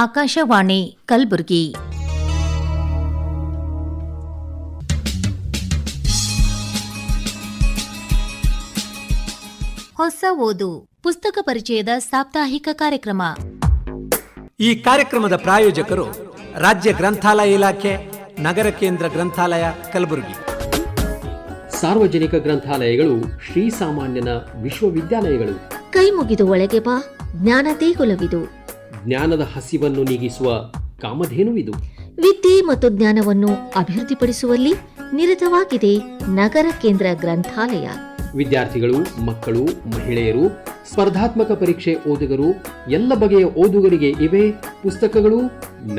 ಆಕಾಶವಾಣಿ ಕಲಬುರಗಿ. ಹೊಸ ಓದು ಪುಸ್ತಕ ಪರಿಚಯದ ಸಾಪ್ತಾಹಿಕ ಕಾರ್ಯಕ್ರಮ. ಈ ಕಾರ್ಯಕ್ರಮದ ಪ್ರಾಯೋಜಕರು ರಾಜ್ಯ ಗ್ರಂಥಾಲಯ ಇಲಾಖೆ, ನಗರ ಕೇಂದ್ರ ಗ್ರಂಥಾಲಯ ಕಲಬುರಗಿ. ಸಾರ್ವಜನಿಕ ಗ್ರಂಥಾಲಯಗಳು ಶ್ರೀಸಾಮಾನ್ಯನ ವಿಶ್ವವಿದ್ಯಾಲಯಗಳು. ಕೈ ಮುಗಿದು ಒಳಗೆ ಬಾ, ಜ್ಞಾನ ದೇಗುಲವಿದು. ಜ್ಞಾನದ ಹಸಿವನ್ನು ನೀಗಿಸುವ ಕಾಮಧೇನುವಿದು. ವಿದ್ಯೆ ಮತ್ತು ಜ್ಞಾನವನ್ನು ಅಭಿವೃದ್ಧಿಪಡಿಸುವಲ್ಲಿ ನಿರತವಾಗಿದೆ ನಗರ ಕೇಂದ್ರ ಗ್ರಂಥಾಲಯ. ವಿದ್ಯಾರ್ಥಿಗಳು, ಮಕ್ಕಳು, ಮಹಿಳೆಯರು, ಸ್ಪರ್ಧಾತ್ಮಕ ಪರೀಕ್ಷೆ ಓದುಗರು, ಎಲ್ಲ ಬಗೆಯ ಓದುಗರಿಗೆ ಇವೆ ಪುಸ್ತಕಗಳು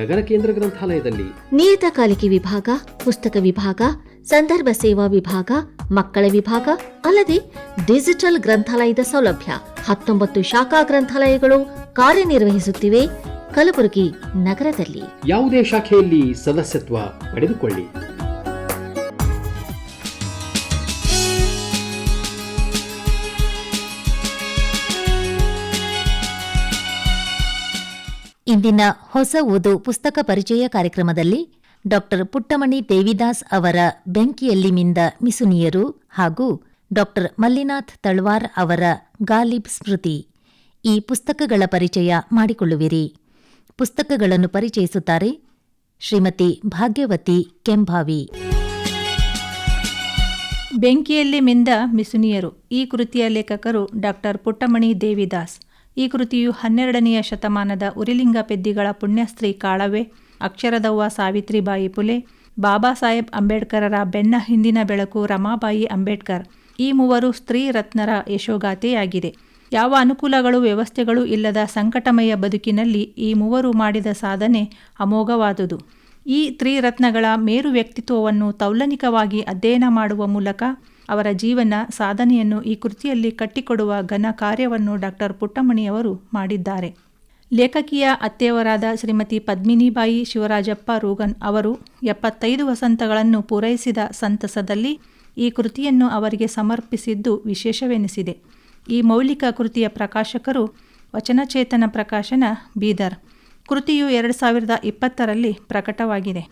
ನಗರ ಕೇಂದ್ರ ಗ್ರಂಥಾಲಯದಲ್ಲಿ. ನಿಯತಕಾಲಿಕೆ ವಿಭಾಗ, ಪುಸ್ತಕ ವಿಭಾಗ, ಸಂದರ್ಭ ಸೇವಾ ವಿಭಾಗ, ಮಕ್ಕಳ ವಿಭಾಗ ಅಲ್ಲದೆ ಡಿಜಿಟಲ್ ಗ್ರಂಥಾಲಯದ ಸೌಲಭ್ಯ. 19 ಶಾಖಾ ಗ್ರಂಥಾಲಯಗಳು ಕಾರ್ಯನಿರ್ವಹಿಸುತ್ತಿವೆ ಕಲಬುರಗಿ ನಗರದಲ್ಲಿ. ಯಾವುದೇ ಶಾಖೆಯಲ್ಲಿ ಸದಸ್ಯತ್ವ ಪಡೆದುಕೊಳ್ಳಿ. ಇಂದಿನ ಹೊಸ ಓದು ಪುಸ್ತಕ ಪರಿಚಯ ಕಾರ್ಯಕ್ರಮದಲ್ಲಿ ಡಾಕ್ಟರ್ ಪುಟ್ಟಮಣಿ ದೇವಿದಾಸ್ ಅವರ ಬೆಂಕಿಯಲ್ಲಿ ಮಿಂದ ಮಿಸುನಿಯರು ಹಾಗೂ ಡಾಕ್ಟರ್ ಮಲ್ಲಿನಾಥ್ ತಳ್ವಾರ್ ಅವರ ಗಾಲಿಬ್ ಸ್ಮೃತಿ ಈ ಪುಸ್ತಕಗಳ ಪರಿಚಯ ಮಾಡಿಕೊಳ್ಳುವಿರಿ. ಪುಸ್ತಕಗಳನ್ನು ಪರಿಚಯಿಸುತ್ತಾರೆ ಶ್ರೀಮತಿ ಭಾಗ್ಯವತಿ ಕೆಂಭಾವಿ. ಬೆಂಕಿಯಲ್ಲಿ ಮಿಂದ ಮಿಸುನಿಯರು ಈ ಕೃತಿಯ ಲೇಖಕರು ಡಾಕ್ಟರ್ ಪುಟ್ಟಮಣಿ ದೇವಿದಾಸ್. ಈ ಕೃತಿಯು 12ನೆಯ ಶತಮಾನದ ಉರಿಲಿಂಗ ಪೆದ್ದಿಗಳ ಪುಣ್ಯಸ್ತ್ರೀ ಕಾಳವೆ, ಅಕ್ಷರದವ್ವ ಸಾವಿತ್ರಿಬಾಯಿ ಪುಲೆ, ಬಾಬಾ ಸಾಹೇಬ್ ಅಂಬೇಡ್ಕರರ ಬೆನ್ನ ಹಿಂದಿನ ಬೆಳಕು ರಮಾಬಾಯಿ ಅಂಬೇಡ್ಕರ್, ಈ ಮೂವರು ಸ್ತ್ರೀ ರತ್ನರ ಯಶೋಗಾಥೆಯಾಗಿದೆ. ಯಾವ ಅನುಕೂಲಗಳು ವ್ಯವಸ್ಥೆಗಳು ಇಲ್ಲದ ಸಂಕಟಮಯ ಬದುಕಿನಲ್ಲಿ ಈ ಮೂವರು ಮಾಡಿದ ಸಾಧನೆ ಅಮೋಘವಾದುದು. ಈ ತ್ರಿರತ್ನಗಳ ಮೇರು ವ್ಯಕ್ತಿತ್ವವನ್ನು ತೌಲನಿಕವಾಗಿ ಅಧ್ಯಯನ ಮಾಡುವ ಮೂಲಕ ಅವರ ಜೀವನ ಸಾಧನೆಯನ್ನು ಈ ಕೃತಿಯಲ್ಲಿ ಕಟ್ಟಿಕೊಡುವ ಘನ ಕಾರ್ಯವನ್ನು ಡಾಕ್ಟರ್ ಪುಟ್ಟಮಣಿಯವರು ಮಾಡಿದ್ದಾರೆ. ಲೇಖಕಿಯ ಅತ್ತೆಯವರಾದ ಶ್ರೀಮತಿ ಪದ್ಮಿನಿಬಾಯಿ ಶಿವರಾಜಪ್ಪ ರೂಗನ್ ಅವರು 75 ವಸಂತಗಳನ್ನು ಪೂರೈಸಿದ ಸಂತಸದಲ್ಲಿ ಈ ಕೃತಿಯನ್ನು ಅವರಿಗೆ ಸಮರ್ಪಿಸಿದ್ದು ವಿಶೇಷವೆನಿಸಿದೆ. ಈ ಮೌಲಿಕ ಕೃತಿಯ ಪ್ರಕಾಶಕರು ವಚನಚೇತನ ಪ್ರಕಾಶನ, ಬೀದರ್. ಕೃತಿಯು 2020ರಲ್ಲಿ ಪ್ರಕಟವಾಗಿದೆ.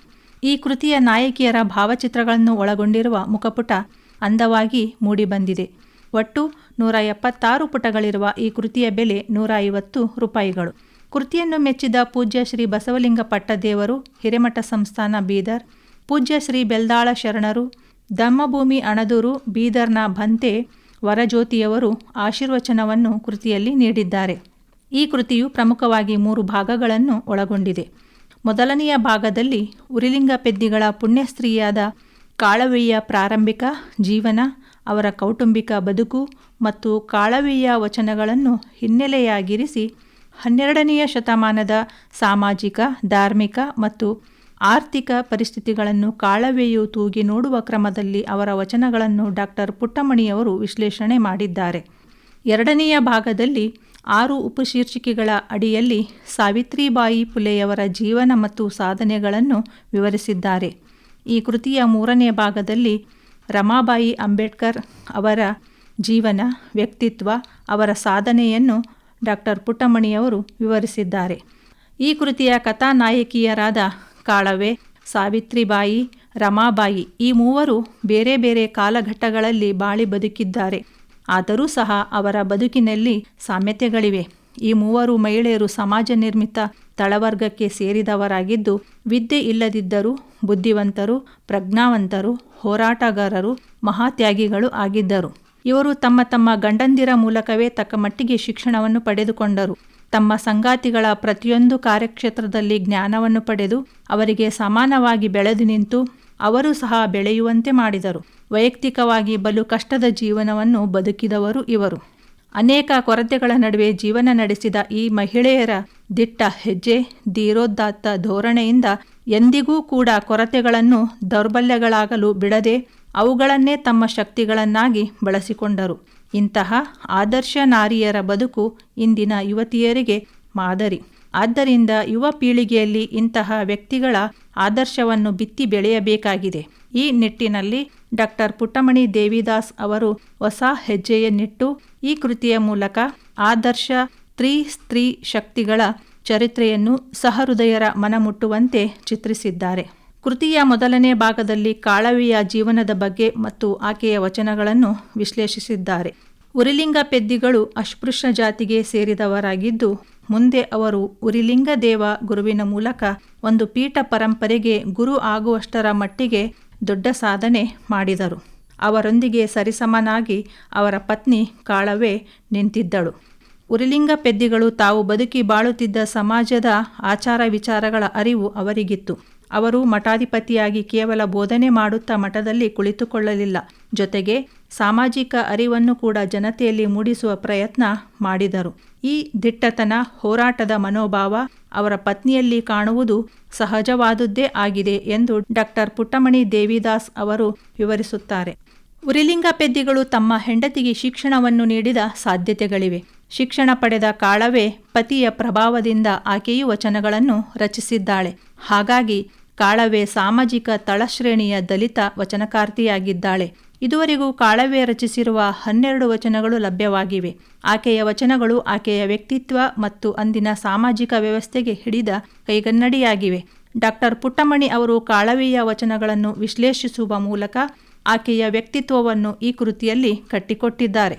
ಈ ಕೃತಿಯ ನಾಯಕಿಯರ ಭಾವಚಿತ್ರಗಳನ್ನು ಒಳಗೊಂಡಿರುವ ಮುಖಪುಟ ಅಂದವಾಗಿ ಮೂಡಿಬಂದಿದೆ. ಒಟ್ಟು 176 ಪುಟಗಳಿರುವ ಈ ಕೃತಿಯ ಬೆಲೆ ₹150. ಕೃತಿಯನ್ನು ಮೆಚ್ಚಿದ ಪೂಜ್ಯ ಶ್ರೀ ಬಸವಲಿಂಗ ಪಟ್ಟದೇವರು, ಹಿರೇಮಠ ಸಂಸ್ಥಾನ ಬೀದರ್, ಪೂಜ್ಯ ಶ್ರೀ ಬೆಲ್ದಾಳ ಶರಣರು, ಧಮ್ಮಭೂಮಿ ಅಣದೂರು ಬೀದರ್ನ ಭಂತೆ ವರಜ್ಯೋತಿಯವರು ಆಶೀರ್ವಚನವನ್ನು ಕೃತಿಯಲ್ಲಿ ನೀಡಿದ್ದಾರೆ. ಈ ಕೃತಿಯು ಪ್ರಮುಖವಾಗಿ 3 ಭಾಗಗಳನ್ನು ಒಳಗೊಂಡಿದೆ. ಮೊದಲನೆಯ ಭಾಗದಲ್ಲಿ ಉರಿಲಿಂಗ ಪೆದ್ದಿಗಳ ಪುಣ್ಯಸ್ತ್ರೀಯಾದ ಕಾಳವೆಯ ಪ್ರಾರಂಭಿಕ ಜೀವನ, ಅವರ ಕೌಟುಂಬಿಕ ಬದುಕು ಮತ್ತು ಕಾಳವೆಯ ವಚನಗಳನ್ನು ಹಿನ್ನೆಲೆಯಾಗಿರಿಸಿ 12ನೆಯ ಶತಮಾನದ ಸಾಮಾಜಿಕ, ಧಾರ್ಮಿಕ ಮತ್ತು ಆರ್ಥಿಕ ಪರಿಸ್ಥಿತಿಗಳನ್ನು ಕಾಳವೆಯು ತೂಗಿ ನೋಡುವ ಕ್ರಮದಲ್ಲಿ ಅವರ ವಚನಗಳನ್ನು ಡಾಕ್ಟರ್ ಪುಟ್ಟಮಣಿಯವರು ವಿಶ್ಲೇಷಣೆ ಮಾಡಿದ್ದಾರೆ. ಎರಡನೆಯ ಭಾಗದಲ್ಲಿ 6 ಉಪಶೀರ್ಷಿಕೆಗಳ ಅಡಿಯಲ್ಲಿ ಸಾವಿತ್ರಿಬಾಯಿ ಪುಲೆಯವರ ಜೀವನ ಮತ್ತು ಸಾಧನೆಗಳನ್ನು ವಿವರಿಸಿದ್ದಾರೆ. ಈ ಕೃತಿಯ 3ನೇ ಭಾಗದಲ್ಲಿ ರಮಾಬಾಯಿ ಅಂಬೇಡ್ಕರ್ ಅವರ ಜೀವನ, ವ್ಯಕ್ತಿತ್ವ, ಅವರ ಸಾಧನೆಯನ್ನು ಡಾಕ್ಟರ್ ಪುಟ್ಟಮಣಿಯವರು ವಿವರಿಸಿದ್ದಾರೆ. ಈ ಕೃತಿಯ ಕಥಾನಾಯಕಿಯರಾದ ಕಾಳವೆ, ಸಾವಿತ್ರಿಬಾಯಿ, ರಮಾಬಾಯಿ ಈ ಮೂವರು ಬೇರೆ ಬೇರೆ ಕಾಲಘಟ್ಟಗಳಲ್ಲಿ ಬಾಳಿ ಬದುಕಿದ್ದಾರೆ. ಆದರೂ ಸಹ ಅವರ ಬದುಕಿನಲ್ಲಿ ಸಾಮ್ಯತೆಗಳಿವೆ. ಈ ಮೂವರು ಮಹಿಳೆಯರು ಸಮಾಜ ನಿರ್ಮಿತ ತಳವರ್ಗಕ್ಕೆ ಸೇರಿದವರಾಗಿದ್ದು, ವಿದ್ಯೆ ಇಲ್ಲದಿದ್ದರೂ ಬುದ್ಧಿವಂತರು, ಪ್ರಜ್ಞಾವಂತರು, ಹೋರಾಟಗಾರರು, ಮಹಾತ್ಯಾಗಿಗಳು ಆಗಿದ್ದರು. ಇವರು ತಮ್ಮ ತಮ್ಮ ಗಂಡಂದಿರ ಮೂಲಕವೇ ತಕ್ಕ ಮಟ್ಟಿಗೆ ಶಿಕ್ಷಣವನ್ನು ಪಡೆದುಕೊಂಡರು. ತಮ್ಮ ಸಂಗಾತಿಗಳ ಪ್ರತಿಯೊಂದು ಕಾರ್ಯಕ್ಷೇತ್ರದಲ್ಲಿ ಜ್ಞಾನವನ್ನು ಪಡೆದು ಅವರಿಗೆ ಸಮಾನವಾಗಿ ಬೆಳೆದು ನಿಂತು ಅವರು ಸಹ ಬೆಳೆಯುವಂತೆ ಮಾಡಿದರು. ವೈಯಕ್ತಿಕವಾಗಿ ಬಲು ಕಷ್ಟದ ಜೀವನವನ್ನು ಬದುಕಿದವರು ಇವರು. ಅನೇಕ ಕೊರತೆಗಳ ನಡುವೆ ಜೀವನ ನಡೆಸಿದ ಈ ಮಹಿಳೆಯರ ದಿಟ್ಟ ಹೆಜ್ಜೆ, ಧೀರೋದಾತ್ತ ಧೋರಣೆಯಿಂದ ಎಂದಿಗೂ ಕೂಡ ಕೊರತೆಗಳನ್ನು ದೌರ್ಬಲ್ಯಗಳಾಗಲು ಬಿಡದೆ ಅವುಗಳನ್ನೇ ತಮ್ಮ ಶಕ್ತಿಗಳನ್ನಾಗಿ ಬಳಸಿಕೊಂಡರು. ಇಂತಹ ಆದರ್ಶ ನಾರಿಯರ ಬದುಕು ಇಂದಿನ ಯುವತಿಯರಿಗೆ ಮಾದರಿ. ಆದ್ದರಿಂದ ಯುವ ಪೀಳಿಗೆಯಲ್ಲಿ ಇಂತಹ ವ್ಯಕ್ತಿಗಳ ಆದರ್ಶವನ್ನು ಬಿತ್ತಿ ಬೆಳೆಯಬೇಕಾಗಿದೆ. ಈ ನಿಟ್ಟಿನಲ್ಲಿ ಡಾಕ್ಟರ್ ಪುಟ್ಟಮಣಿ ದೇವಿದಾಸ್ ಅವರು ಹೊಸ ಹೆಜ್ಜೆಯನ್ನಿಟ್ಟು ಈ ಕೃತಿಯ ಮೂಲಕ ಆದರ್ಶ ಸ್ತ್ರೀ ಶಕ್ತಿಗಳ ಚರಿತ್ರೆಯನ್ನು ಸಹೃದಯರ ಮನಮುಟ್ಟುವಂತೆ ಚಿತ್ರಿಸಿದ್ದಾರೆ. ಕೃತಿಯ ಮೊದಲನೇ ಭಾಗದಲ್ಲಿ ಕಾಳವೆಯ ಜೀವನದ ಬಗ್ಗೆ ಮತ್ತು ಆಕೆಯ ವಚನಗಳನ್ನು ವಿಶ್ಲೇಷಿಸಿದ್ದಾರೆ. ಉರಿಲಿಂಗ ಪೆದ್ದಿಗಳು ಅಸ್ಪೃಶ್ಯ ಜಾತಿಗೆ ಸೇರಿದವರಾಗಿದ್ದು, ಮುಂದೆ ಅವರು ಉರಿಲಿಂಗ ದೇವ ಗುರುವಿನ ಮೂಲಕ ಒಂದು ಪೀಠ ಪರಂಪರೆಗೆ ಗುರು ಆಗುವಷ್ಟರ ಮಟ್ಟಿಗೆ ದೊಡ್ಡ ಸಾಧನೆ ಮಾಡಿದರು. ಅವರೊಂದಿಗೆ ಸರಿಸಮನಾಗಿ ಅವರ ಪತ್ನಿ ಕಾಳವೆ ನಿಂತಿದ್ದಳು. ಉರಿಲಿಂಗ ಪೆದ್ದಿಗಳು ತಾವು ಬದುಕಿ ಬಾಳುತ್ತಿದ್ದ ಸಮಾಜದ ಆಚಾರ ವಿಚಾರಗಳ ಅರಿವು ಅವರಿಗಿತ್ತು. ಅವರು ಮಠಾಧಿಪತಿಯಾಗಿ ಕೇವಲ ಬೋಧನೆ ಮಾಡುತ್ತಾ ಮಠದಲ್ಲಿ ಕುಳಿತುಕೊಳ್ಳಲಿಲ್ಲ, ಜೊತೆಗೆ ಸಾಮಾಜಿಕ ಅರಿವನ್ನು ಕೂಡ ಜನತೆಯಲ್ಲಿ ಮೂಡಿಸುವ ಪ್ರಯತ್ನ ಮಾಡಿದರು. ಈ ದಿಟ್ಟತನ, ಹೋರಾಟದ ಮನೋಭಾವ ಅವರ ಪತ್ನಿಯಲ್ಲಿ ಕಾಣುವುದು ಸಹಜವಾದುದೇ ಆಗಿದೆ ಎಂದು ಡಾಕ್ಟರ್ ಪುಟ್ಟಮಣಿ ದೇವಿದಾಸ್ ಅವರು ವಿವರಿಸುತ್ತಾರೆ. ಉರಿಲಿಂಗ ಪೆದ್ದಿಗಳು ತಮ್ಮ ಹೆಂಡತಿಗೆ ಶಿಕ್ಷಣವನ್ನು ನೀಡಿದ ಸಾಧ್ಯತೆಗಳಿವೆ. ಶಿಕ್ಷಣ ಪಡೆದ ಕಾಳವೆ ಪತಿಯ ಪ್ರಭಾವದಿಂದ ಆಕೆಯೂ ವಚನಗಳನ್ನು ರಚಿಸಿದ್ದಾಳೆ. ಹಾಗಾಗಿ ಕಾಳವೆ ಸಾಮಾಜಿಕ ತಳಶ್ರೇಣಿಯ ದಲಿತ ವಚನಕಾರ್ತಿಯಾಗಿದ್ದಾಳೆ. ಇದುವರೆಗೂ ಕಾಳವೆ ರಚಿಸಿರುವ 12 ವಚನಗಳು ಲಭ್ಯವಾಗಿವೆ. ಆಕೆಯ ವಚನಗಳು ಆಕೆಯ ವ್ಯಕ್ತಿತ್ವ ಮತ್ತು ಅಂದಿನ ಸಾಮಾಜಿಕ ವ್ಯವಸ್ಥೆಗೆ ಹಿಡಿದ ಕೈಗನ್ನಡಿಯಾಗಿವೆ. ಡಾಕ್ಟರ್ ಪುಟ್ಟಮಣಿ ಅವರು ಕಾಳವೆಯ ವಚನಗಳನ್ನು ವಿಶ್ಲೇಷಿಸುವ ಮೂಲಕ ಆಕೆಯ ವ್ಯಕ್ತಿತ್ವವನ್ನು ಈ ಕೃತಿಯಲ್ಲಿ ಕಟ್ಟಿಕೊಟ್ಟಿದ್ದಾರೆ.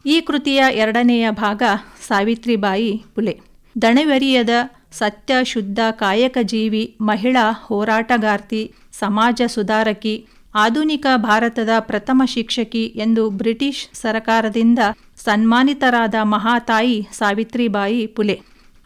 ಈ ಕೃತಿಯ 2ನೆಯ ಭಾಗ ಸಾವಿತ್ರಿಬಾಯಿ ಪುಲೆ. ದಣಿವರಿಯದ ಸತ್ಯ ಶುದ್ಧ ಕಾಯಕ ಜೀವಿ, ಮಹಿಳಾ ಹೋರಾಟಗಾರ್ತಿ, ಸಮಾಜ ಸುಧಾರಕಿ, ಆಧುನಿಕ ಭಾರತದ ಪ್ರಥಮ ಶಿಕ್ಷಕಿ ಎಂದು ಬ್ರಿಟಿಷ್ ಸರಕಾರದಿಂದ ಸನ್ಮಾನಿತರಾದ ಮಹಾತಾಯಿ ಸಾವಿತ್ರಿಬಾಯಿ ಪುಲೆ.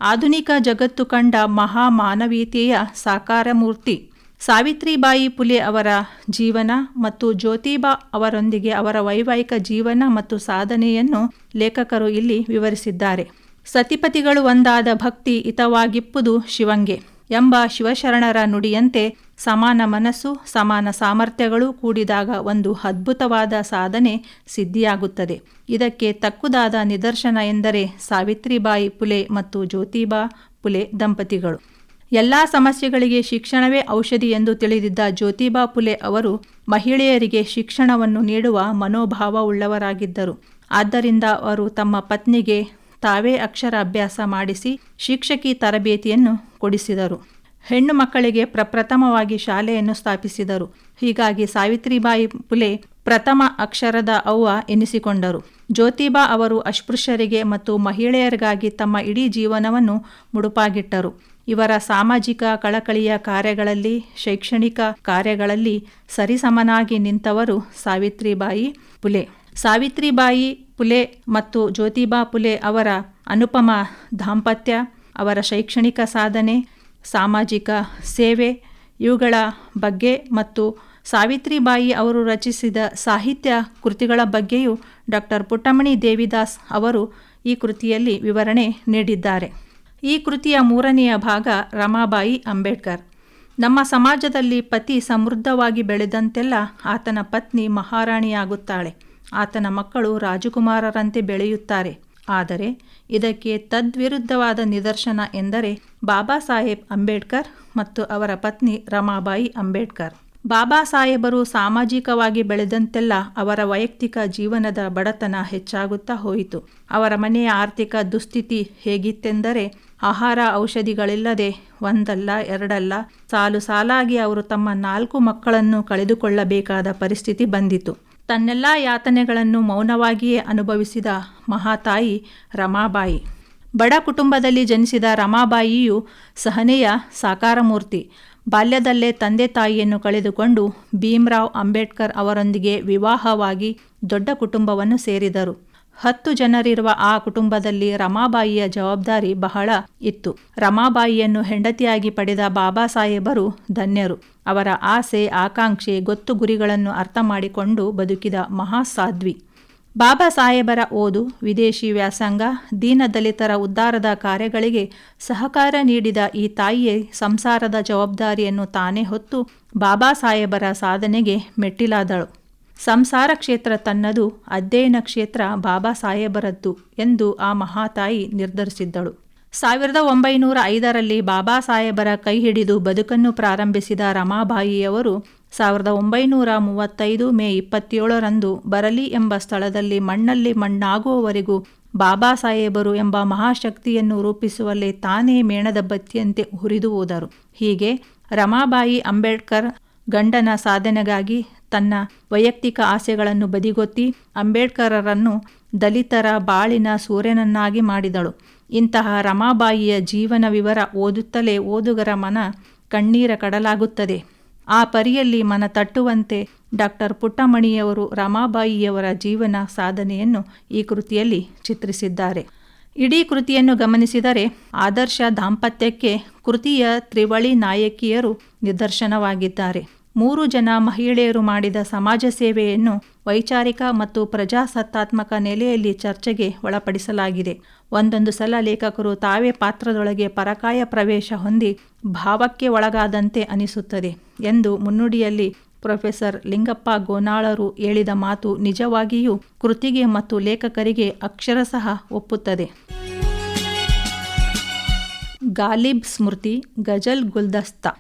ಆಧುನಿಕ ಜಗತ್ತು ಕಂಡ ಮಹಾಮಾನವೀಯತೆಯ ಸಾಕಾರ ಮೂರ್ತಿ. ಸಾವಿತ್ರಿಬಾಯಿ ಪುಲೆ ಅವರ ಜೀವನ ಮತ್ತು ಜ್ಯೋತಿಬಾ ಅವರೊಂದಿಗೆ ಅವರ ವೈವಾಹಿಕ ಜೀವನ ಮತ್ತು ಸಾಧನೆಯನ್ನು ಲೇಖಕರು ಇಲ್ಲಿ ವಿವರಿಸಿದ್ದಾರೆ. ಸತಿಪತಿಗಳು ಒಂದಾದ ಭಕ್ತಿ ಹಿತವಾಗಿಪ್ಪುದು ಶಿವಂಗೆ ಎಂಬ ಶಿವಶರಣರ ನುಡಿಯಂತೆ ಸಮಾನ ಮನಸ್ಸು, ಸಮಾನ ಸಾಮರ್ಥ್ಯಗಳು ಕೂಡಿದಾಗ ಒಂದು ಅದ್ಭುತವಾದ ಸಾಧನೆ ಸಿದ್ಧಿಯಾಗುತ್ತದೆ. ಇದಕ್ಕೆ ತಕ್ಕುದಾದ ನಿದರ್ಶನ ಎಂದರೆ ಸಾವಿತ್ರಿಬಾಯಿ ಪುಲೆ ಮತ್ತು ಜ್ಯೋತಿಬಾ ಪುಲೆ ದಂಪತಿಗಳು. ಎಲ್ಲ ಸಮಸ್ಯೆಗಳಿಗೆ ಶಿಕ್ಷಣವೇ ಔಷಧಿ ಎಂದು ತಿಳಿದಿದ್ದ ಜ್ಯೋತಿಬಾ ಪುಲೆ ಅವರು ಮಹಿಳೆಯರಿಗೆ ಶಿಕ್ಷಣವನ್ನು ನೀಡುವ ಮನೋಭಾವವುಳ್ಳವರಾಗಿದ್ದರು. ಆದ್ದರಿಂದ ಅವರು ತಮ್ಮ ಪತ್ನಿಗೆ ತಾವೇ ಅಕ್ಷರ ಅಭ್ಯಾಸ ಮಾಡಿಸಿ ಶಿಕ್ಷಕಿ ತರಬೇತಿಯನ್ನು ಕೊಡಿಸಿದರು. ಹೆಣ್ಣು ಮಕ್ಕಳಿಗೆ ಪ್ರಪ್ರಥಮವಾಗಿ ಶಾಲೆಯನ್ನು ಸ್ಥಾಪಿಸಿದರು. ಹೀಗಾಗಿ ಸಾವಿತ್ರಿಬಾಯಿ ಪುಲೆ ಪ್ರಥಮ ಅಕ್ಷರದ ಅವ್ವ ಎನಿಸಿಕೊಂಡರು. ಜ್ಯೋತಿಬಾ ಅವರು ಅಸ್ಪೃಶ್ಯರಿಗೆ ಮತ್ತು ಮಹಿಳೆಯರಿಗಾಗಿ ತಮ್ಮ ಇಡೀ ಜೀವನವನ್ನು ಮುಡುಪಾಗಿಟ್ಟರು. ಇವರ ಸಾಮಾಜಿಕ ಕಳಕಳಿಯ ಕಾರ್ಯಗಳಲ್ಲಿ, ಶೈಕ್ಷಣಿಕ ಕಾರ್ಯಗಳಲ್ಲಿ ಸರಿಸಮನಾಗಿ ನಿಂತವರು ಸಾವಿತ್ರಿಬಾಯಿ ಪುಲೆ. ಸಾವಿತ್ರಿಬಾಯಿ ಪುಲೆ ಮತ್ತು ಜ್ಯೋತಿಬಾ ಪುಲೆ ಅವರ ಅನುಪಮ ದಾಂಪತ್ಯ, ಅವರ ಶೈಕ್ಷಣಿಕ ಸಾಧನೆ, ಸಾಮಾಜಿಕ ಸೇವೆ ಇವುಗಳ ಬಗ್ಗೆ ಮತ್ತು ಸಾವಿತ್ರಿಬಾಯಿ ಅವರು ರಚಿಸಿದ ಸಾಹಿತ್ಯ ಕೃತಿಗಳ ಬಗ್ಗೆಯೂ ಡಾಕ್ಟರ್ ಪುಟ್ಟಮಣಿ ದೇವಿದಾಸ್ ಅವರು ಈ ಕೃತಿಯಲ್ಲಿ ವಿವರಣೆ ನೀಡಿದ್ದಾರೆ. ಈ ಕೃತಿಯ 3ನೆಯ ಭಾಗ ರಮಾಬಾಯಿ ಅಂಬೇಡ್ಕರ್. ನಮ್ಮ ಸಮಾಜದಲ್ಲಿ ಪತಿ ಸಮೃದ್ಧವಾಗಿ ಬೆಳೆದಂತೆಲ್ಲ ಆತನ ಪತ್ನಿ ಮಹಾರಾಣಿಯಾಗುತ್ತಾಳೆ. ಆತನ ಮಕ್ಕಳು ರಾಜಕುಮಾರರಂತೆ ಬೆಳೆಯುತ್ತಾರೆ. ಆದರೆ ಇದಕ್ಕೆ ತದ್ವಿರುದ್ಧವಾದ ನಿದರ್ಶನ ಎಂದರೆ ಬಾಬಾ ಸಾಹೇಬ್ ಅಂಬೇಡ್ಕರ್ ಮತ್ತು ಅವರ ಪತ್ನಿ ರಮಾಬಾಯಿ ಅಂಬೇಡ್ಕರ್. ಬಾಬಾ ಸಾಹೇಬರು ಸಾಮಾಜಿಕವಾಗಿ ಬೆಳೆದಂತೆಲ್ಲ ಅವರ ವೈಯಕ್ತಿಕ ಜೀವನದ ಬಡತನ ಹೆಚ್ಚಾಗುತ್ತಾ ಹೋಯಿತು. ಅವರ ಮನೆಯ ಆರ್ಥಿಕ ದುಸ್ಥಿತಿ ಹೇಗಿತ್ತೆಂದರೆ ಆಹಾರ ಔಷಧಿಗಳಿಲ್ಲದೆ ಒಂದಲ್ಲ ಎರಡಲ್ಲ ಸಾಲು ಸಾಲಾಗಿ ಅವರು ತಮ್ಮ 4 ಮಕ್ಕಳನ್ನು ಕಳೆದುಕೊಳ್ಳಬೇಕಾದ ಪರಿಸ್ಥಿತಿ ಬಂದಿತು. ತನ್ನೆಲ್ಲ ಯಾತನೆಗಳನ್ನು ಮೌನವಾಗಿಯೇ ಅನುಭವಿಸಿದ ಮಹಾತಾಯಿ ರಮಾಬಾಯಿ. ಬಡ ಕುಟುಂಬದಲ್ಲಿ ಜನಿಸಿದ ರಮಾಬಾಯಿಯು ಸಹನೆಯ ಸಾಕಾರಮೂರ್ತಿ. ಬಾಲ್ಯದಲ್ಲೇ ತಂದೆ ತಾಯಿಯನ್ನು ಕಳೆದುಕೊಂಡು ಭೀಮರಾವ್ ಅಂಬೇಡ್ಕರ್ ಅವರೊಂದಿಗೆ ವಿವಾಹವಾಗಿ ದೊಡ್ಡ ಕುಟುಂಬವನ್ನು ಸೇರಿದರು. 10 ಜನರಿರುವ ಆ ಕುಟುಂಬದಲ್ಲಿ ರಮಾಬಾಯಿಯ ಜವಾಬ್ದಾರಿ ಬಹಳ ಇತ್ತು. ರಮಾಬಾಯಿಯನ್ನು ಹೆಂಡತಿಯಾಗಿ ಪಡೆದ ಬಾಬಾ ಸಾಹೇಬರು ಧನ್ಯರು. ಅವರ ಆಸೆ, ಆಕಾಂಕ್ಷೆ, ಗೊತ್ತು ಗುರಿಗಳನ್ನು ಅರ್ಥ ಮಾಡಿಕೊಂಡು ಬದುಕಿದ ಮಹಾಸಾಧ್ವಿ. ಬಾಬಾ ಸಾಹೇಬರ ಓದು, ವಿದೇಶಿ ವ್ಯಾಸಂಗ, ದೀನದಲಿತರ ಉದ್ಧಾರದ ಕಾರ್ಯಗಳಿಗೆ ಸಹಕಾರ ನೀಡಿದ ಈ ತಾಯಿಯೇ ಸಂಸಾರದ ಜವಾಬ್ದಾರಿಯನ್ನು ತಾನೇ ಹೊತ್ತು ಬಾಬಾ ಸಾಹೇಬರ ಸಾಧನೆಗೆ ಮೆಟ್ಟಿಲಾದಳು. ಸಂಸಾರ ಕ್ಷೇತ್ರ ತನ್ನದು, ಅಧ್ಯಯನ ಕ್ಷೇತ್ರ ಬಾಬಾ ಸಾಹೇಬರದ್ದು ಎಂದು ಆ ಮಹಾತಾಯಿ ನಿರ್ಧರಿಸಿದ್ದಳು. 1905ರಲ್ಲಿ ಬಾಬಾ ಸಾಹೇಬರ ಕೈ ಹಿಡಿದು ಬದುಕನ್ನು ಪ್ರಾರಂಭಿಸಿದ ರಮಾಬಾಯಿಯವರು 1935 ಮೇ 27ರಂದು ಬರಲಿ ಎಂಬ ಸ್ಥಳದಲ್ಲಿ ಮಣ್ಣಲ್ಲಿ ಮಣ್ಣಾಗುವವರೆಗೂ ಬಾಬಾ ಸಾಹೇಬರು ಎಂಬ ಮಹಾಶಕ್ತಿಯನ್ನು ರೂಪಿಸುವಲ್ಲಿ ತಾನೇ ಮೇಣದ ಬತ್ತಿಯಂತೆ ಹುರಿದು ಹೋದರು. ಹೀಗೆ ರಮಾಬಾಯಿ ಅಂಬೇಡ್ಕರ್ ಗಂಡನ ಸಾಧನೆಗಾಗಿ ತನ್ನ ವೈಯಕ್ತಿಕ ಆಸೆಗಳನ್ನು ಬದಿಗೊತ್ತಿ ಅಂಬೇಡ್ಕರರನ್ನು ದಲಿತರ ಬಾಳಿನ ಸೂರ್ಯನನ್ನಾಗಿ ಮಾಡಿದಳು. ಇಂತಹ ರಮಾಬಾಯಿಯ ಜೀವನ ವಿವರ ಓದುತ್ತಲೇ ಓದುಗರ ಮನ ಕಣ್ಣೀರ ಕಡಲಾಗುತ್ತದೆ. ಆ ಪರಿಯಲ್ಲಿ ಮನ ತಟ್ಟುವಂತೆ ಡಾಕ್ಟರ್ ಪುಟ್ಟಮಣಿಯವರು ರಮಾಬಾಯಿಯವರ ಜೀವನ ಸಾಧನೆಯನ್ನು ಈ ಕೃತಿಯಲ್ಲಿ ಚಿತ್ರಿಸಿದ್ದಾರೆ. ಇಡೀ ಕೃತಿಯನ್ನು ಗಮನಿಸಿದರೆ ಆದರ್ಶ ದಾಂಪತ್ಯಕ್ಕೆ ಕೃತಿಯ ತ್ರಿವಳಿ ನಾಯಕಿಯರು ನಿದರ್ಶನವಾಗಿದ್ದಾರೆ. 3 ಜನ ಮಹಿಳೆಯರು ಮಾಡಿದ ಸಮಾಜ ಸೇವೆಯನ್ನು ವೈಚಾರಿಕ ಮತ್ತು ಪ್ರಜಾಸತ್ತಾತ್ಮಕ ನೆಲೆಯಲ್ಲಿ ಚರ್ಚೆಗೆ ಒಳಪಡಿಸಲಾಗಿದೆ. ಒಂದೊಂದು ಸಲ ಲೇಖಕರು ತಾವೇ ಪಾತ್ರದೊಳಗೆ ಪರಕಾಯ ಪ್ರವೇಶ ಹೊಂದಿ ಭಾವಕ್ಕೆ ಒಳಗಾದಂತೆ ಅನಿಸುತ್ತದೆ ಎಂದು ಮುನ್ನುಡಿಯಲ್ಲಿ ಪ್ರೊಫೆಸರ್ ಲಿಂಗಪ್ಪ ಗೋನಾಳರು ಹೇಳಿದ ಮಾತು ನಿಜವಾಗಿಯೂ ಕೃತಿಗೆ ಮತ್ತು ಲೇಖಕರಿಗೆ ಅಕ್ಷರಶಃ ಒಪ್ಪುತ್ತದೆ. ಗಾಲಿಬ್ ಸ್ಮೃತಿ ಗಜಲ್ ಗುಲ್ದಸ್ತಾ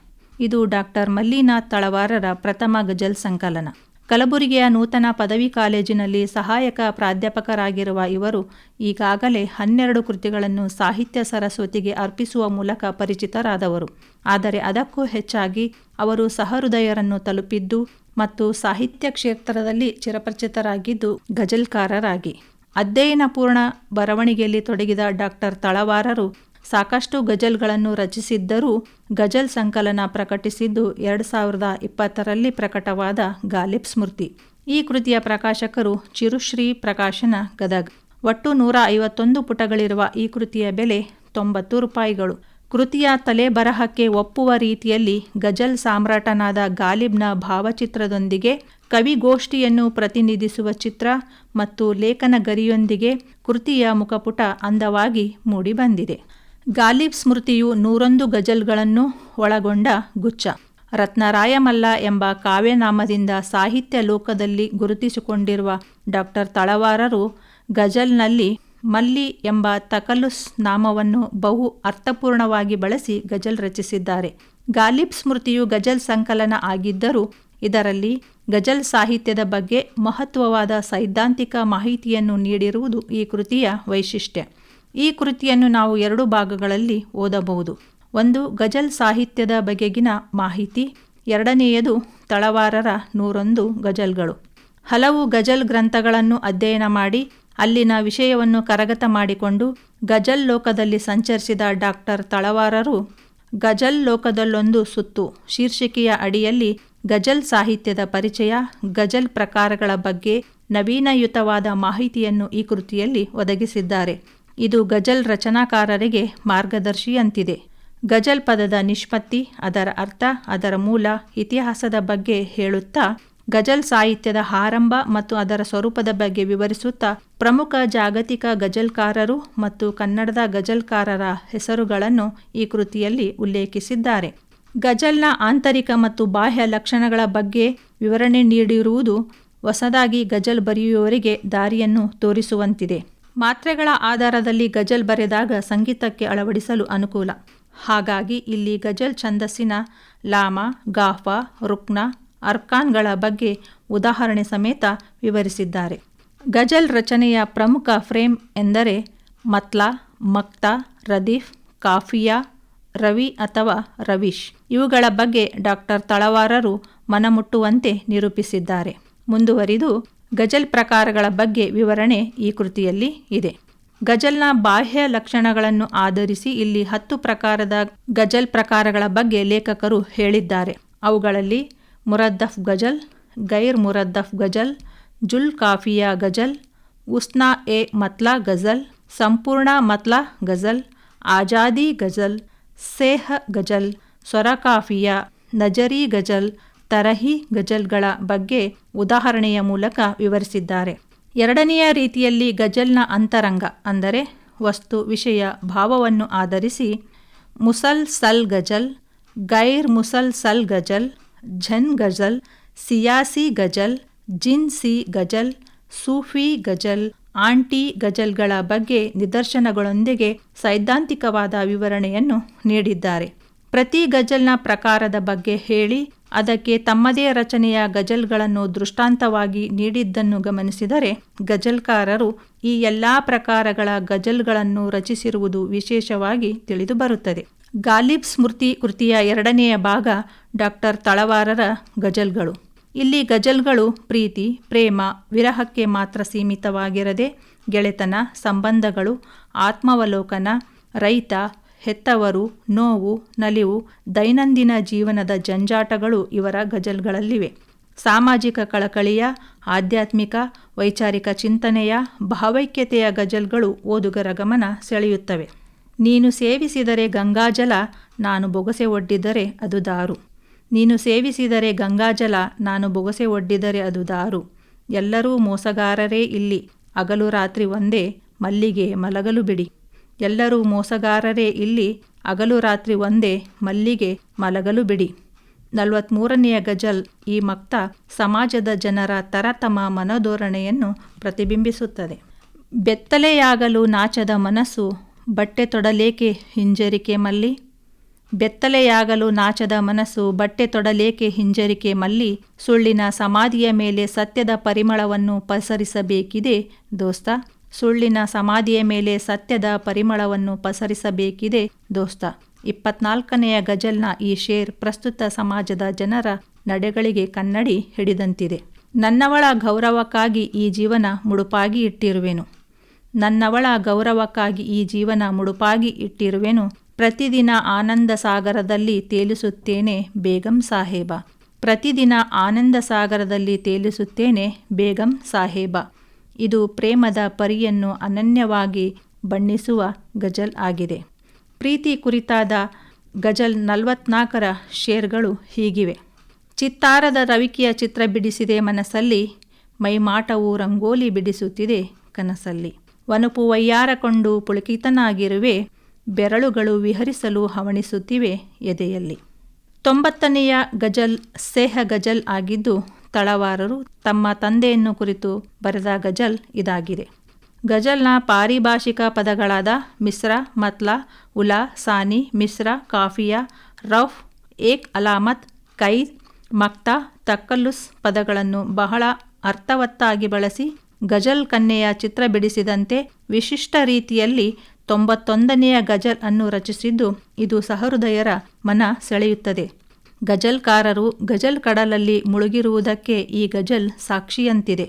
ಇದು ಡಾಕ್ಟರ್ ಮಲ್ಲಿನಾಥ್ ತಳವಾರರ ಪ್ರಥಮ ಗಜಲ್ ಸಂಕಲನ. ಕಲಬುರಗಿಯ ನೂತನ ಪದವಿ ಕಾಲೇಜಿನಲ್ಲಿ ಸಹಾಯಕ ಪ್ರಾಧ್ಯಾಪಕರಾಗಿರುವ ಇವರು ಈಗಾಗಲೇ 12 ಕೃತಿಗಳನ್ನು ಸಾಹಿತ್ಯ ಸರಸ್ವತಿಗೆ ಅರ್ಪಿಸುವ ಮೂಲಕ ಪರಿಚಿತರಾದವರು. ಆದರೆ ಅದಕ್ಕೂ ಹೆಚ್ಚಾಗಿ ಅವರು ಸಹೃದಯರನ್ನು ತಲುಪಿದ್ದು ಮತ್ತು ಸಾಹಿತ್ಯ ಕ್ಷೇತ್ರದಲ್ಲಿ ಚಿರಪರಿಚಿತರಾಗಿದ್ದು ಗಜಲ್ಕಾರರಾಗಿ. ಅಧ್ಯಯನಪೂರ್ಣ ಬರವಣಿಗೆಯಲ್ಲಿ ತೊಡಗಿದ ಡಾಕ್ಟರ್ ತಳವಾರರು ಸಾಕಷ್ಟು ಗಜಲ್ಗಳನ್ನು ರಚಿಸಿದ್ದರೂ ಗಜಲ್ ಸಂಕಲನ ಪ್ರಕಟಿಸಿದ್ದು 2020ರಲ್ಲಿ ಪ್ರಕಟವಾದ ಗಾಲಿಬ್ ಸ್ಮೃತಿ. ಈ ಕೃತಿಯ ಪ್ರಕಾಶಕರು ಚಿರುಶ್ರೀ ಪ್ರಕಾಶನ ಗದಗ್. ಒಟ್ಟು 151 ಪುಟಗಳಿರುವ ಈ ಕೃತಿಯ ಬೆಲೆ ₹90. ಕೃತಿಯ ತಲೆಬರಹಕ್ಕೆ ಒಪ್ಪುವ ರೀತಿಯಲ್ಲಿ ಗಜಲ್ ಸಾಮ್ರಾಟನಾದ ಗಾಲಿಬ್ನ ಭಾವಚಿತ್ರದೊಂದಿಗೆ ಕವಿಗೋಷ್ಠಿಯನ್ನು ಪ್ರತಿನಿಧಿಸುವ ಚಿತ್ರ ಮತ್ತು ಲೇಖನ ಗರಿಯೊಂದಿಗೆ ಕೃತಿಯ ಮುಖಪುಟ ಅಂದವಾಗಿ ಮೂಡಿಬಂದಿದೆ. ಗಾಲಿಬ್ ಸ್ಮೃತಿಯು 101 ಗಜಲ್ಗಳನ್ನು ಒಳಗೊಂಡ ಗುಚ್ಛ. ರತ್ನರಾಯಮಲ್ಲ ಎಂಬ ಕಾವ್ಯನಾಮದಿಂದ ಸಾಹಿತ್ಯ ಲೋಕದಲ್ಲಿ ಗುರುತಿಸಿಕೊಂಡಿರುವ ಡಾಕ್ಟರ್ ತಳವಾರರು ಗಜಲ್ನಲ್ಲಿ ಮಲ್ಲಿ ಎಂಬ ತಕಲುಸ್ ನಾಮವನ್ನು ಬಹು ಅರ್ಥಪೂರ್ಣವಾಗಿ ಬಳಸಿ ಗಜಲ್ ರಚಿಸಿದ್ದಾರೆ. ಗಾಲಿಬ್ ಸ್ಮೃತಿಯು ಗಜಲ್ ಸಂಕಲನ ಆಗಿದ್ದರೂ ಇದರಲ್ಲಿ ಗಜಲ್ ಸಾಹಿತ್ಯದ ಬಗ್ಗೆ ಮಹತ್ವವಾದ ಸೈದ್ಧಾಂತಿಕ ಮಾಹಿತಿಯನ್ನು ನೀಡಿರುವುದು ಈ ಕೃತಿಯ ವೈಶಿಷ್ಟ್ಯ. ಈ ಕೃತಿಯನ್ನು ನಾವು 2 ಭಾಗಗಳಲ್ಲಿ ಓದಬಹುದು. ಒಂದು ಗಜಲ್ ಸಾಹಿತ್ಯದ ಬಗೆಗಿನ ಮಾಹಿತಿ, ಎರಡನೆಯದು ತಳವಾರರ 101 ಗಜಲ್ಗಳು. ಹಲವು ಗಜಲ್ ಗ್ರಂಥಗಳನ್ನು ಅಧ್ಯಯನ ಮಾಡಿ ಅಲ್ಲಿನ ವಿಷಯವನ್ನು ಕರಗತ ಮಾಡಿಕೊಂಡು ಗಜಲ್ ಲೋಕದಲ್ಲಿ ಸಂಚರಿಸಿದ ಡಾಕ್ಟರ್ ತಳವಾರರು ಗಜಲ್ ಲೋಕದಲ್ಲೊಂದು ಸುತ್ತು ಶೀರ್ಷಿಕೆಯ ಅಡಿಯಲ್ಲಿ ಗಜಲ್ ಸಾಹಿತ್ಯದ ಪರಿಚಯ, ಗಜಲ್ ಪ್ರಕಾರಗಳ ಬಗ್ಗೆ ನವೀನಯುತವಾದ ಮಾಹಿತಿಯನ್ನು ಈ ಕೃತಿಯಲ್ಲಿ ಒದಗಿಸಿದ್ದಾರೆ. ಇದು ಗಜಲ್ ರಚನಾಕಾರರಿಗೆ ಮಾರ್ಗದರ್ಶಿಯಂತಿದೆ. ಗಜಲ್ ಪದದ ನಿಷ್ಪತ್ತಿ, ಅದರ ಅರ್ಥ, ಅದರ ಮೂಲ, ಇತಿಹಾಸದ ಬಗ್ಗೆ ಹೇಳುತ್ತಾ ಗಜಲ್ ಸಾಹಿತ್ಯದ ಆರಂಭ ಮತ್ತು ಅದರ ಸ್ವರೂಪದ ಬಗ್ಗೆ ವಿವರಿಸುತ್ತಾ ಪ್ರಮುಖ ಜಾಗತಿಕ ಗಜಲ್ಕಾರರು ಮತ್ತು ಕನ್ನಡದ ಗಜಲ್ಕಾರರ ಹೆಸರುಗಳನ್ನು ಈ ಕೃತಿಯಲ್ಲಿ ಉಲ್ಲೇಖಿಸಿದ್ದಾರೆ. ಗಜಲ್ನ ಆಂತರಿಕ ಮತ್ತು ಬಾಹ್ಯ ಲಕ್ಷಣಗಳ ಬಗ್ಗೆ ವಿವರಣೆ ನೀಡಿರುವುದು ಹೊಸದಾಗಿ ಗಜಲ್ ಬರೆಯುವವರಿಗೆ ದಾರಿಯನ್ನು ತೋರಿಸುವಂತಿದೆ. ಮಾತ್ರೆಗಳ ಆಧಾರದಲ್ಲಿ ಗಜಲ್ ಬರೆದಾಗ ಸಂಗೀತಕ್ಕೆ ಅಳವಡಿಸಲು ಅನುಕೂಲ. ಹಾಗಾಗಿ ಇಲ್ಲಿ ಗಜಲ್ ಛಂದಸ್ಸಿನ ಲಾಮ, ಗಾಫ, ರುಕ್ನ, ಅರ್ಕಾನ್ಗಳ ಬಗ್ಗೆ ಉದಾಹರಣೆ ಸಮೇತ ವಿವರಿಸಿದ್ದಾರೆ. ಗಜಲ್ ರಚನೆಯ ಪ್ರಮುಖ ಫ್ರೇಮ್ ಎಂದರೆ ಮತ್ಲಾ, ಮಕ್ತಾ, ರದೀಫ್, ಕಾಫಿಯಾ, ರವಿ ಅಥವಾ ರವೀಶ್. ಇವುಗಳ ಬಗ್ಗೆ ಡಾಕ್ಟರ್ ತಳವಾರರು ಮನಮುಟ್ಟುವಂತೆ ನಿರೂಪಿಸಿದ್ದಾರೆ. ಮುಂದುವರಿದು ಗಜಲ್ ಪ್ರಕಾರಗಳ ಬಗ್ಗೆ ವಿವರಣೆ ಈ ಕೃತಿಯಲ್ಲಿ ಇದೆ. ಗಜಲ್ನ ಬಾಹ್ಯ ಲಕ್ಷಣಗಳನ್ನು ಆಧರಿಸಿ ಇಲ್ಲಿ 10 ಪ್ರಕಾರದ ಗಜಲ್ ಪ್ರಕಾರಗಳ ಬಗ್ಗೆ ಲೇಖಕರು ಹೇಳಿದ್ದಾರೆ. ಅವುಗಳಲ್ಲಿ ಮುರದ್ದಫ್ ಗಜಲ್, ಗೈರ್ ಮುರದ್ದಫ್ ಗಜಲ್, ಜುಲ್ ಕಾಫಿಯಾ ಗಜಲ್, ಉಸ್ನಾ ಎ ಮತ್ಲಾ ಗಜಲ್, ಸಂಪೂರ್ಣ ಮತ್ಲಾ ಗಜಲ್, ಆಜಾದಿ ಗಜಲ್, ಸೇಹ ಗಜಲ್, ಸ್ವರ ಕಾಫಿಯಾ, ನಜರಿ ಗಜಲ್, ತರಹಿ ಗಜಲ್ಗಳ ಬಗ್ಗೆ ಉದಾಹರಣೆಯ ಮೂಲಕ ವಿವರಿಸಿದ್ದಾರೆ. ಎರಡನೆಯ ರೀತಿಯಲ್ಲಿ ಗಜಲ್ನ ಅಂತರಂಗ ಅಂದರೆ ವಸ್ತು, ವಿಷಯ, ಭಾವವನ್ನು ಆಧರಿಸಿ ಮುಸಲ್ ಸಲ್ ಗಜಲ್, ಗೈರ್ ಮುಸಲ್ ಸಲ್ ಗಜಲ್, ಝನ್ ಗಜಲ್, ಸಿಯಾಸಿ ಗಜಲ್, ಜಿನ್ಸಿ ಗಜಲ್, ಸೂಫಿ ಗಜಲ್, ಆಂಟಿ ಗಜಲ್ಗಳ ಬಗ್ಗೆ ನಿದರ್ಶನಗಳೊಂದಿಗೆ ಸೈದ್ಧಾಂತಿಕವಾದ ವಿವರಣೆಯನ್ನು ನೀಡಿದ್ದಾರೆ. ಪ್ರತಿ ಗಜಲ್ನ ಪ್ರಕಾರದ ಬಗ್ಗೆ ಹೇಳಿ ಅದಕ್ಕೆ ತಮ್ಮದೇ ರಚನೆಯ ಗಜಲ್ಗಳನ್ನು ದೃಷ್ಟಾಂತವಾಗಿ ನೀಡಿದ್ದನ್ನು ಗಮನಿಸಿದರೆ ಗಜಲ್ಕಾರರು ಈ ಎಲ್ಲ ಪ್ರಕಾರಗಳ ಗಜಲ್ಗಳನ್ನು ರಚಿಸಿರುವುದು ವಿಶೇಷವಾಗಿ ತಿಳಿದುಬರುತ್ತದೆ. ಗಾಲಿಬ್ ಸ್ಮೃತಿ ಕೃತಿಯ 2ನೆಯ ಭಾಗ ಡಾಕ್ಟರ್ ತಳವಾರರ ಗಜಲ್ಗಳು. ಇಲ್ಲಿ ಗಜಲ್ಗಳು ಪ್ರೀತಿ, ಪ್ರೇಮ, ವಿರಹಕ್ಕೆ ಮಾತ್ರ ಸೀಮಿತವಾಗಿರದೆ ಗೆಳೆತನ, ಸಂಬಂಧಗಳು, ಆತ್ಮಾವಲೋಕನ, ರೈತ, ಹೆತ್ತವರು, ನೋವು, ನಲಿವು, ದೈನಂದಿನ ಜೀವನದ ಜಂಜಾಟಗಳು ಇವರ ಗಜಲ್ಗಳಲ್ಲಿವೆ. ಸಾಮಾಜಿಕ ಕಳಕಳಿಯ, ಆಧ್ಯಾತ್ಮಿಕ, ವೈಚಾರಿಕ ಚಿಂತನೆಯ, ಭಾವೈಕ್ಯತೆಯ ಗಜಲ್ಗಳು ಓದುಗರ ಗಮನ ಸೆಳೆಯುತ್ತವೆ. ನೀನು ಸೇವಿಸಿದರೆ ಗಂಗಾಜಲ, ನಾನು ಬೊಗಸೆ ಒಡ್ಡಿದರೆ ಅದು ದಾರು. ನೀನು ಸೇವಿಸಿದರೆ ಗಂಗಾಜಲ, ನಾನು ಬೊಗಸೆ ಒಡ್ಡಿದರೆ ಅದು ದಾರು. ಎಲ್ಲರೂ ಮೋಸಗಾರರೇ ಇಲ್ಲಿ, ಹಗಲು ರಾತ್ರಿ ಒಂದೇ, ಮಲ್ಲಿಗೆ ಮಲಗಲು ಬಿಡಿ. ಎಲ್ಲರೂ ಮೋಸಗಾರರೇ ಇಲ್ಲಿ, ಹಗಲು ರಾತ್ರಿ ಒಂದೇ, ಮಲ್ಲಿಗೆ ಮಲಗಲು ಬಿಡಿ. 43ನೆಯ ಗಜಲ್ ಈ ಮಕ್ತ ಸಮಾಜದ ಜನರ ತರತಮ ಮನೋಧೋರಣೆಯನ್ನು ಪ್ರತಿಬಿಂಬಿಸುತ್ತದೆ. ಬೆತ್ತಲೆಯಾಗಲು ನಾಚದ ಮನಸ್ಸು, ಬಟ್ಟೆ ತೊಡಲೇಕೆ ಹಿಂಜರಿಕೆ ಮಲ್ಲಿ. ಬೆತ್ತಲೆಯಾಗಲು ನಾಚದ ಮನಸ್ಸು, ಬಟ್ಟೆ ತೊಡಲೇಕೆ ಹಿಂಜರಿಕೆ ಮಲ್ಲಿ. ಸುಳ್ಳಿನ ಸಮಾಧಿಯ ಮೇಲೆ ಸತ್ಯದ ಪರಿಮಳವನ್ನು ಪಸರಿಸಬೇಕಿದೆ ದೋಸ್ತ. ಸುಳ್ಳಿನ ಸಮಾಧಿಯ ಮೇಲೆ ಸತ್ಯದ ಪರಿಮಳವನ್ನು ಪಸರಿಸಬೇಕಿದೆ ದೋಸ್ತ. 24ನೆಯ ಗಜಲ್ನ ಈ ಶೇರ್ ಪ್ರಸ್ತುತ ಸಮಾಜದ ಜನರ ನಡೆಗಳಿಗೆ ಕನ್ನಡಿ ಹಿಡಿದಂತಿದೆ. ನನ್ನವಳ ಗೌರವಕ್ಕಾಗಿ ಈ ಜೀವನ ಮುಡುಪಾಗಿ ಇಟ್ಟಿರುವೆನು. ನನ್ನವಳ ಗೌರವಕ್ಕಾಗಿ ಈ ಜೀವನ ಮುಡುಪಾಗಿ ಇಟ್ಟಿರುವೆನು. ಪ್ರತಿದಿನ ಆನಂದ ಸಾಗರದಲ್ಲಿ ತೇಲಿಸುತ್ತೇನೆ ಬೇಗಂ ಸಾಹೇಬ. ಪ್ರತಿದಿನ ಆನಂದ ಸಾಗರದಲ್ಲಿ ತೇಲಿಸುತ್ತೇನೆ ಬೇಗಂ ಸಾಹೇಬ. ಇದು ಪ್ರೇಮದ ಪರಿಯನ್ನು ಅನನ್ಯವಾಗಿ ಬಣ್ಣಿಸುವ ಗಜಲ್ ಆಗಿದೆ. ಪ್ರೀತಿ ಕುರಿತಾದ ಗಜಲ್ 44ರ ಶೇರ್ಗಳು ಹೀಗಿವೆ. ಚಿತ್ತಾರದ ರವಿಕೆಯ ಚಿತ್ರ ಬಿಡಿಸಿದೆ ಮನಸ್ಸಲ್ಲಿ, ಮೈಮಾಟವು ರಂಗೋಲಿ ಬಿಡಿಸುತ್ತಿದೆ ಕನಸಲ್ಲಿ. ವನುಪು ವಯ್ಯಾರಕೊಂಡು ಪುಳಕಿತನಾಗಿರುವೆ, ಬೆರಳುಗಳು ವಿಹರಿಸಲು ಹವಣಿಸುತ್ತಿವೆ ಎದೆಯಲ್ಲಿ. 90ನೆಯ ಗಜಲ್ ಸೇಹ ಗಜಲ್ ಆಗಿದ್ದು, ತಳವಾರರು ತಮ್ಮ ತಂದೆಯನ್ನು ಕುರಿತು ಬರೆದ ಗಜಲ್ ಇದಾಗಿದೆ. ಗಜಲ್ನ ಪಾರಿಭಾಷಿಕ ಪದಗಳಾದ ಮಿಸ್ರ, ಮತ್ಲಾ, ಉಲಾ, ಸಾನಿ, ಮಿಸ್ರ, ಕಾಫಿಯಾ, ರಫ್, ಏಕ್ ಅಲಾಮತ್, ಕೈದ್, ಮಕ್ತಾ, ತಕ್ಕಲ್ಲುಸ್ ಪದಗಳನ್ನು ಬಹಳ ಅರ್ಥವತ್ತಾಗಿ ಬಳಸಿ ಗಜಲ್ ಕನ್ಯೆಯ ಚಿತ್ರ ಬಿಡಿಸಿದಂತೆ ವಿಶಿಷ್ಟ ರೀತಿಯಲ್ಲಿ 91ನೆಯ ಗಜಲ್ ಅನ್ನು ರಚಿಸಿದ್ದು ಇದು ಸಹೃದಯರ ಮನ ಸೆಳೆಯುತ್ತದೆ. ಗಜಲ್ಕಾರರು ಗಜಲ್ ಕಡಲಲ್ಲಿ ಮುಳುಗಿರುವುದಕ್ಕೆ ಈ ಗಜಲ್ ಸಾಕ್ಷಿಯಂತಿದೆ.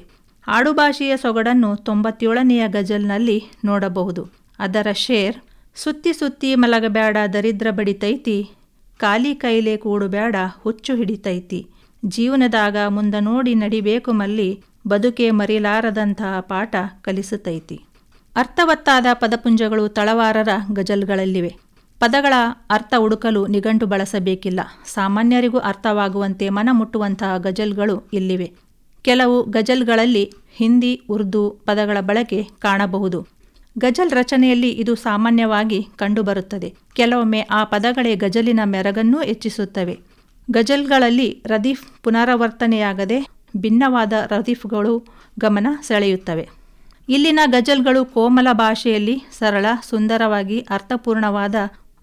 ಆಡುಭಾಷೆಯ ಸೊಗಡನ್ನು 97ನೆಯ ಗಜಲ್ನಲ್ಲಿ ನೋಡಬಹುದು. ಅದರ ಶೇರ್, ಸುತ್ತಿ ಸುತ್ತಿ ಮಲಗಬೇಡ ದರಿದ್ರ ಬಡಿತೈತಿ, ಖಾಲಿ ಕೈಲೆ ಕೂಡುಬೇಡ ಹುಚ್ಚು ಹಿಡಿತೈತಿ, ಜೀವನದಾಗ ಮುಂದ ನೋಡಿ ನಡಿಬೇಕು ಮಲ್ಲಿ, ಬದುಕೆ ಮರಿಲಾರದಂತಹ ಪಾಠ ಕಲಿಸುತ್ತೈತಿ. ಅರ್ಥವತ್ತಾದ ಪದಪುಂಜಗಳು ತಳವಾರರ ಗಜಲ್ಗಳಲ್ಲಿವೆ. ಪದಗಳ ಅರ್ಥ ಹುಡುಕಲು ನಿಘಂಟು ಬಳಸಬೇಕಿಲ್ಲ. ಸಾಮಾನ್ಯರಿಗೂ ಅರ್ಥವಾಗುವಂತೆ ಮನ ಮುಟ್ಟುವಂತಹ ಗಜಲ್ಗಳು ಇಲ್ಲಿವೆ. ಕೆಲವು ಗಜಲ್ಗಳಲ್ಲಿ ಹಿಂದಿ, ಉರ್ದು ಪದಗಳ ಬಳಕೆ ಕಾಣಬಹುದು. ಗಜಲ್ ರಚನೆಯಲ್ಲಿ ಇದು ಸಾಮಾನ್ಯವಾಗಿ ಕಂಡುಬರುತ್ತದೆ. ಕೆಲವೊಮ್ಮೆ ಆ ಪದಗಳೇ ಗಜಲಿನ ಮೆರಗನ್ನೂ ಹೆಚ್ಚಿಸುತ್ತವೆ. ಗಜಲ್ಗಳಲ್ಲಿ ರದೀಫ್ ಪುನರಾವರ್ತನೆಯಾಗದೆ ಭಿನ್ನವಾದ ರದೀಫ್ಗಳು ಗಮನ ಸೆಳೆಯುತ್ತವೆ. ಇಲ್ಲಿನ ಗಜಲ್ಗಳು ಕೋಮಲ ಭಾಷೆಯಲ್ಲಿ ಸರಳ, ಸುಂದರವಾಗಿ ಅರ್ಥಪೂರ್ಣವಾದ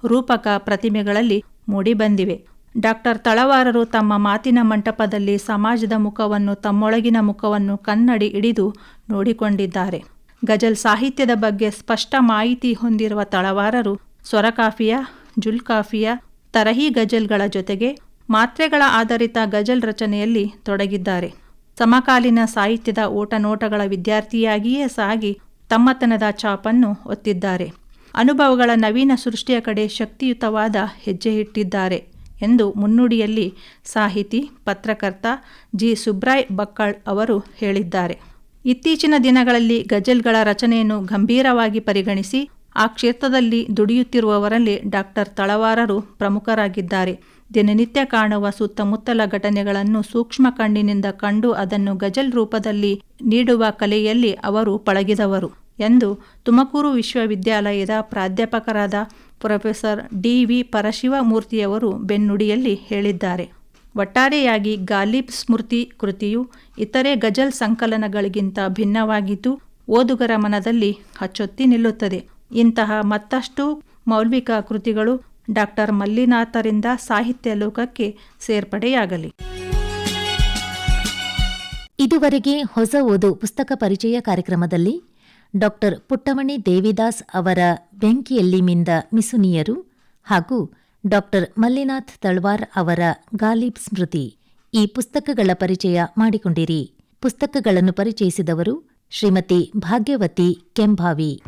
ರೂಪಕ ಪ್ರತಿಮೆಗಳಲ್ಲಿ ಮೂಡಿಬಂದಿವೆ. ಡಾಕ್ಟರ್ ತಳವಾರರು ತಮ್ಮ ಮಾತಿನ ಮಂಟಪದಲ್ಲಿ ಸಮಾಜದ ಮುಖವನ್ನು, ತಮ್ಮೊಳಗಿನ ಮುಖವನ್ನು ಕನ್ನಡಿ ಹಿಡಿದು ನೋಡಿಕೊಂಡಿದ್ದಾರೆ. ಗಜಲ್ ಸಾಹಿತ್ಯದ ಬಗ್ಗೆ ಸ್ಪಷ್ಟ ಮಾಹಿತಿ ಹೊಂದಿರುವ ತಳವಾರರು ಸ್ವರಕಾಫಿಯ, ಜುಲ್ಕಾಫಿಯ, ತರಹಿ ಗಜಲ್ಗಳ ಜೊತೆಗೆ ಮಾತ್ರೆಗಳ ಆಧಾರಿತ ಗಜಲ್ ರಚನೆಯಲ್ಲಿ ತೊಡಗಿದ್ದಾರೆ. ಸಮಕಾಲೀನ ಸಾಹಿತ್ಯದ ಓಟನೋಟಗಳ ವಿದ್ಯಾರ್ಥಿಯಾಗಿಯೇ ಸಾಗಿ ತಮ್ಮತನದ ಛಾಪನ್ನು ಒತ್ತಿದ್ದಾರೆ. ಅನುಭವಗಳ ನವೀನ ಸೃಷ್ಟಿಯ ಕಡೆ ಶಕ್ತಿಯುತವಾದ ಹೆಜ್ಜೆ ಇಟ್ಟಿದ್ದಾರೆ ಎಂದು ಮುನ್ನುಡಿಯಲ್ಲಿ ಸಾಹಿತಿ, ಪತ್ರಕರ್ತ ಜಿ. ಸುಬ್ರಾಯ್ ಬಕ್ಕಳ್ ಅವರು ಹೇಳಿದ್ದಾರೆ. ಇತ್ತೀಚಿನ ದಿನಗಳಲ್ಲಿ ಗಜಲ್ಗಳ ರಚನೆಯನ್ನು ಗಂಭೀರವಾಗಿ ಪರಿಗಣಿಸಿ ಆ ಕ್ಷೇತ್ರದಲ್ಲಿ ದುಡಿಯುತ್ತಿರುವವರಲ್ಲಿ ಡಾಕ್ಟರ್ ತಳವಾರರು ಪ್ರಮುಖರಾಗಿದ್ದಾರೆ. ದಿನನಿತ್ಯ ಕಾಣುವ ಸುತ್ತಮುತ್ತಲ ಘಟನೆಗಳನ್ನು ಸೂಕ್ಷ್ಮ ಕಣ್ಣಿನಿಂದ ಕಂಡು ಅದನ್ನು ಗಜಲ್ ರೂಪದಲ್ಲಿ ನೀಡುವ ಕಲೆಯಲ್ಲಿ ಅವರು ಪಳಗಿದವರು ಎಂದು ತುಮಕೂರು ವಿಶ್ವವಿದ್ಯಾಲಯದ ಪ್ರಾಧ್ಯಾಪಕರಾದ ಪ್ರೊಫೆಸರ್ ಡಿ.ವಿ. ಪರಶಿವಮೂರ್ತಿಯವರು ಬೆನ್ನುಡಿಯಲ್ಲಿ ಹೇಳಿದ್ದಾರೆ. ಒಟ್ಟಾರೆಯಾಗಿ ಗಾಲಿಬ್ ಸ್ಮೃತಿ ಕೃತಿಯು ಇತರೆ ಗಜಲ್ ಸಂಕಲನಗಳಿಗಿಂತ ಭಿನ್ನವಾಗಿದ್ದು ಓದುಗರ ಮನದಲ್ಲಿ ಅಚ್ಚೊತ್ತಿ ನಿಲ್ಲುತ್ತದೆ. ಇಂತಹ ಮತ್ತಷ್ಟು ಮೌಲ್ವಿಕ ಕೃತಿಗಳು ಡಾಕ್ಟರ್ ಮಲ್ಲಿನಾಥರಿಂದ ಸಾಹಿತ್ಯ ಲೋಕಕ್ಕೆ ಸೇರ್ಪಡೆಯಾಗಲಿ. ಇದುವರೆಗೆ ಹೊಸ ಓದು ಪುಸ್ತಕ ಪರಿಚಯ ಕಾರ್ಯಕ್ರಮದಲ್ಲಿ ಡಾಕ್ಟರ್ ಪುಟ್ಟಮಣಿ ದೇವಿದಾಸ್ ಅವರ ಬೆಂಕಿಯಲ್ಲಿ ಮಿಂದ ಮಿಸುನಿಯರು ಹಾಗೂ ಡಾಕ್ಟರ್ ಮಲ್ಲಿನಾಥ್ ತಳ್ವಾರ್ ಅವರ ಗಾಲಿಬ್ ಸ್ಮೃತಿ ಈ ಪುಸ್ತಕಗಳ ಪರಿಚಯ ಮಾಡಿಕೊಂಡಿರಿ. ಪುಸ್ತಕಗಳನ್ನು ಪರಿಚಯಿಸಿದವರು ಶ್ರೀಮತಿ ಭಾಗ್ಯವತಿ ಕೆಂಭಾವಿ.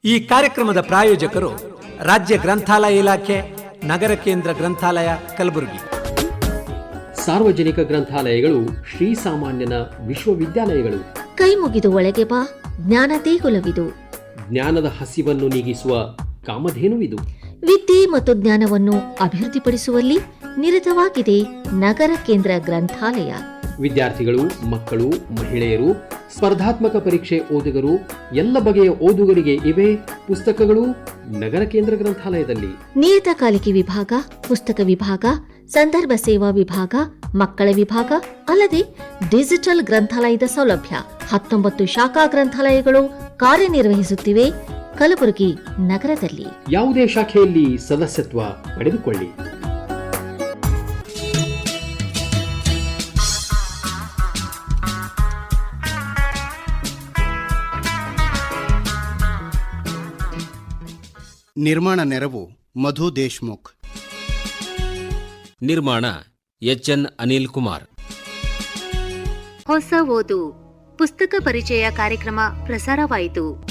ಈ ಕಾರ್ಯಕ್ರಮದ ಪ್ರಾಯೋಜಕರು ರಾಜ್ಯ ಗ್ರಂಥಾಲಯ ಇಲಾಖೆ, ನಗರ ಕೇಂದ್ರ ಗ್ರಂಥಾಲಯ ಕಲಬುರಗಿ. ಸಾರ್ವಜನಿಕ ಗ್ರಂಥಾಲಯಗಳು ಶ್ರೀಸಾಮಾನ್ಯನ ವಿಶ್ವವಿದ್ಯಾಲಯಗಳು. ಕೈ ಮುಗಿದು ಒಳಗೆ ಬಾ, ಜ್ಞಾನ ದೇಗುಲವಿದು. ಜ್ಞಾನದ ಹಸಿವನ್ನು ನೀಗಿಸುವ ಕಾಮಧೇನುವಿದು. ವಿದ್ಯೆ ಮತ್ತು ಜ್ಞಾನವನ್ನು ಅಭಿವೃದ್ಧಿಪಡಿಸುವಲ್ಲಿ ನಿರತವಾಗಿದೆ ನಗರ ಕೇಂದ್ರ ಗ್ರಂಥಾಲಯ. ವಿದ್ಯಾರ್ಥಿಗಳು, ಮಕ್ಕಳು, ಮಹಿಳೆಯರು, ಸ್ಪರ್ಧಾತ್ಮಕ ಪರೀಕ್ಷೆ ಓದುಗರು, ಎಲ್ಲ ಬಗೆಯ ಓದುಗರಿಗೆ ಇವೆ ಪುಸ್ತಕಗಳು ನಗರ ಕೇಂದ್ರ ಗ್ರಂಥಾಲಯದಲ್ಲಿ. ನಿಯತಕಾಲಿಕೆ ವಿಭಾಗ, ಪುಸ್ತಕ ವಿಭಾಗ, ಸಂದರ್ಭ ಸೇವಾ ವಿಭಾಗ, ಮಕ್ಕಳ ವಿಭಾಗ ಅಲ್ಲದೆ ಡಿಜಿಟಲ್ ಗ್ರಂಥಾಲಯದ ಸೌಲಭ್ಯ. 19 ಶಾಖಾ ಗ್ರಂಥಾಲಯಗಳು ಕಾರ್ಯನಿರ್ವಹಿಸುತ್ತಿವೆ ಕಲಬುರಗಿ ನಗರದಲ್ಲಿ. ಯಾವುದೇ ಶಾಖೆಯಲ್ಲಿ ಸದಸ್ಯತ್ವ ಪಡೆದುಕೊಳ್ಳಿ. ನಿರ್ಮಾಣ ನೆರವು ಮಧು ದೇಶ್ಮುಖ್. ನಿರ್ಮಾಣ ಎಚ್ಎನ್ ಅನಿಲ್ ಕುಮಾರ್. ಹೊಸ ಓದು ಪುಸ್ತಕ ಪರಿಚಯ ಕಾರ್ಯಕ್ರಮ ಪ್ರಸಾರವಾಯಿತು.